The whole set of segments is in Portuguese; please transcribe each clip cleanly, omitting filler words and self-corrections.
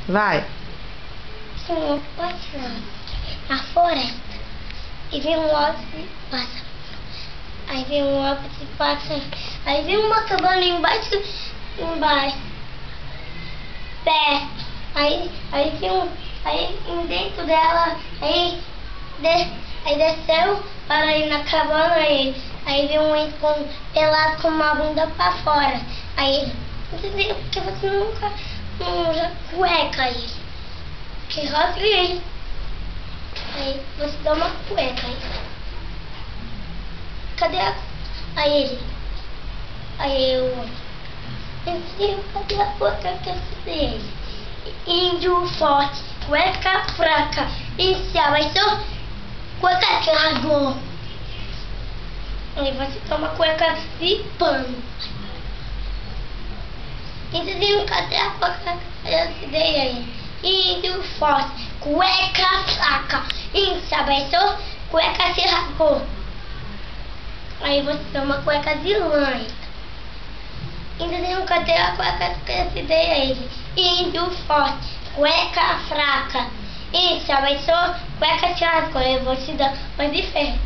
Vai. Sim, passando na floresta. E vem um óculos e passa. Aí vem um óculos e passa. Aí vem uma cabana embaixo. Pé. Aí tem um. Aí dentro dela. Aí desceu para ir na cabana. Aí vem um ente pelado com uma bunda pra fora. Aí ele. Porque você nunca usa cueca aí. Que rasga ele. Aí você dá uma cueca aí. Cadê a... Aí ele. Aí eu... Cadê a cueca que eu dei? Índio forte, cueca fraca. E se abaixou, cueca que rasgou. Aí você toma cueca de pano. Entendeu? Cadê a cueca que eu dei aí? Índio forte, cueca fraca. E se abaixou, cueca se rasgou. Aí você toma cueca de lã. Entendeu? Cadê a cueca que eu dei a ele? Índio forte, cueca fraca. E se abaixou, cueca se rasgou. Eu vou te dar uma de festa.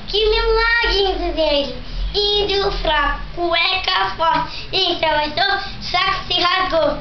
Que milagre, entendeu ele? Índio fraco, cueca forte. E se abaixou, saco se rasgou.